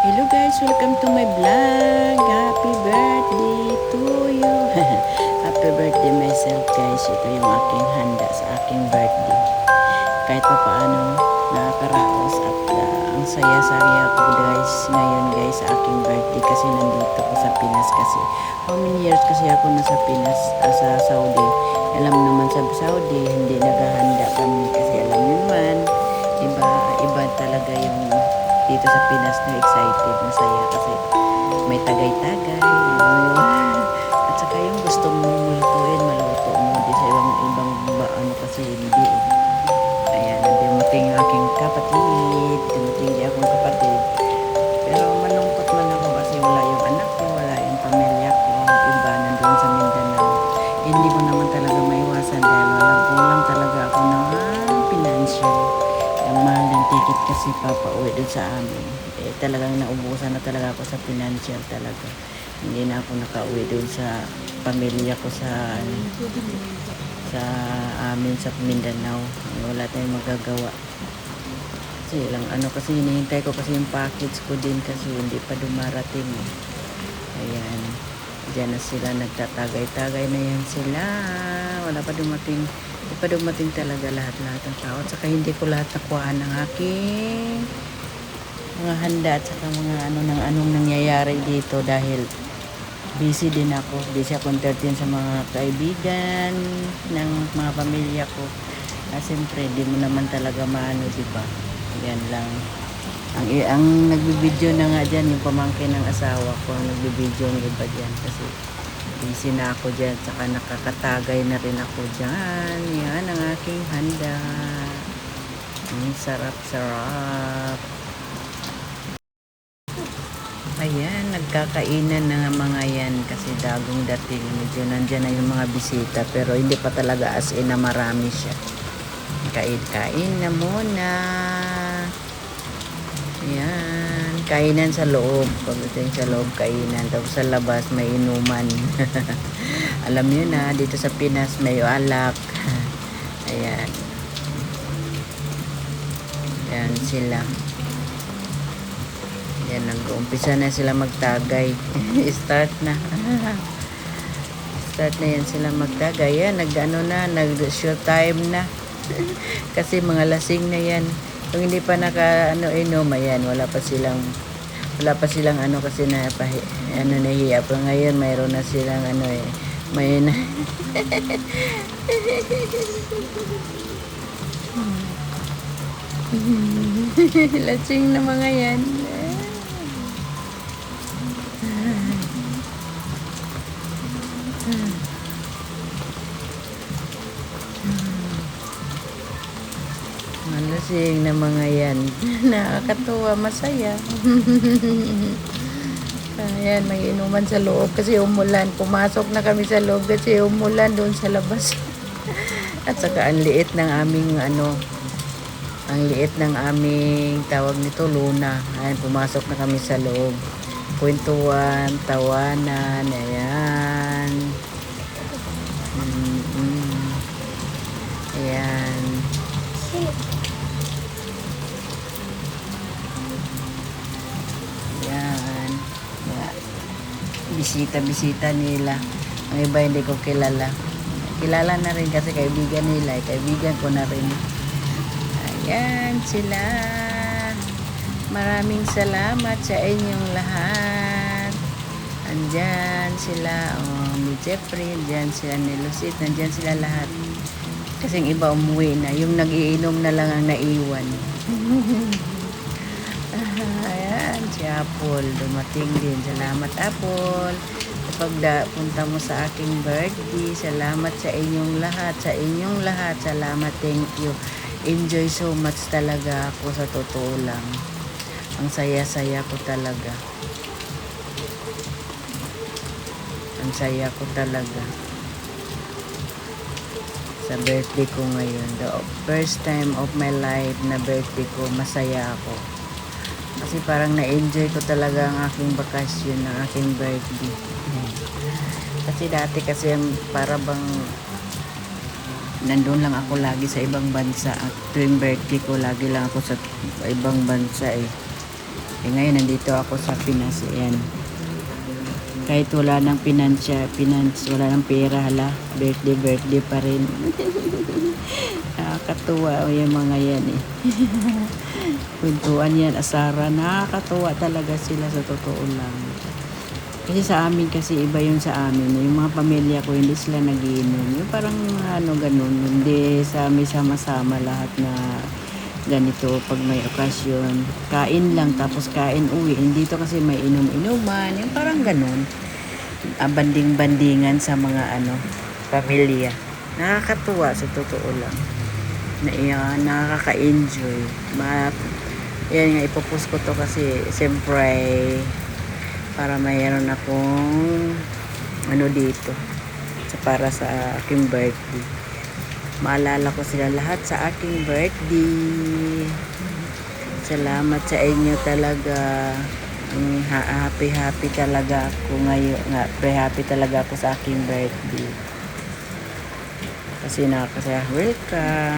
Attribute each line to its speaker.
Speaker 1: Hello guys, welcome to my vlog. Happy birthday to you. Happy birthday myself guys. Ito yung aking handa sa aking birthday. Kahit pa paano nakakaraos at ang saya-saya ko guys ngayon guys sa aking birthday kasi nandito ko sa Pinas kasi. How many years kasi ako nasa Pinas, sa Saudi. Alam naman sa Saudi hindi naghahanda kami kasi alam nyo naman iba talaga yung dito sa Pinas na excited, masaya kasi may tagay-tagay at saka yung gusto mong lutuin, maluto mo di sa ibang ano kasi hindi ayan, dumating aking kapatid dumating di akong kapatid pero malungkot man ako kasi wala yung anak ko, wala yung pamilya ko iba nandun sa Mindanao hindi ko naman talaga maiwasan dahil walang talaga ako ng financial ang mahal ng ticket kasi papauwi dun sa amin talagang naubusan na talaga ako sa financial talaga hindi na ako nakauwi dun sa pamilya ko sa amin sa Mindanao wala tayong magagawa kasi lang kasi hinihintay ko kasi yung package ko din kasi hindi pa dumarating ayan dyan na sila nagtatagay-tagay na yan sila wala pa dumating hindi pa dumating talaga lahat ng tao at saka hindi ko lahat nakuhaan ng aking mga handa at saka mga anong nangyayari dito dahil busy din ako entertain sa mga kaibigan ng mga pamilya ko siyempre di mo naman talaga maano diba yan lang ang nagbibideo na nga dyan yung pamangkin ng asawa ko ang nagbibideo ng iba dyan kasi busy na ako dyan saka nakakatagay na rin ako dyan yan ang aking handa ang sarap ayan nagkakainan na nga mga yan kasi dagong dating medyo nandyan na yung mga bisita pero hindi pa talaga as in na marami siya kain na muna ayan kainan sa loob pagdating sa loob kainan tapos sa labas may inuman alam nyo na dito sa Pinas may alak ayan ayan sila yan nag-uumpisa na sila magtagay start na yan sila magtagay yan nag show time na kasi mga lasing na yan kung hindi pa naka inom ayan wala pa silang kasi nahiya pa ngayon mayroon na silang may na lasing na mga yan malasing na mga yan nakakatuwa masaya ayan may inuman sa loob kasi umulan pumasok na kami sa loob kasi umulan doon sa labas at saka ang liit ng aming tawag nito Luna ayan pumasok na kami sa loob kwentuhan tawanan ayan ayan yan bisita nila ang iba hindi ko kilala na rin kasi kaibigan nila kaibigan ko na rin ayan sila maraming salamat sa inyong lahat andyan sila ni Jeffrey andyan sila ni Lucid andyan sila lahat kasi yung iba umuwi na yung nagiinom na lang ang naiwan ayan si Apple dumating din salamat Apple kapag punta mo sa aking birthday salamat sa inyong lahat salamat thank you enjoy so much talaga ako sa totoo lang ang saya-saya ko talaga ang saya ko talaga sa birthday ko ngayon the first time of my life na birthday ko masaya ako kasi parang na-enjoy ko talaga ang aking bakasyon ang aking birthday kasi dati kasi para bang nandun lang ako lagi sa ibang bansa at tuwing birthday ko lagi lang ako sa ibang bansa Eh ngayon, nandito ako sa Pinas. Ayan. Kahit wala ng wala ng pera, hala. Birthday pa rin. Nakakatuwa yung mga yan eh. Kwentuhan yan, asara. Nakakatuwa talaga sila sa totoo lang. Kasi sa amin kasi iba yun sa amin. Yung mga pamilya ko hindi sila nagiinom. Yung parang ano ganun. Hindi sa amin sama-sama lahat na ganito pag may okasyon. Kain lang tapos kain uwi. Dito kasi may inom-inuman. Yung parang ganun. Banding-bandingan sa mga ano pamilya. Nakakatuwa sa totoo lang. Nakaka-enjoy. Yan nga, ipopost ko to kasi siyempre para mayroon akong ano dito para sa aking birthday. Maalala ko sila lahat sa aking birthday. Salamat sa inyo talaga. Happy talaga ako ngayon. Happy talaga ako sa aking birthday. Kasi nakakasaya. Welcome.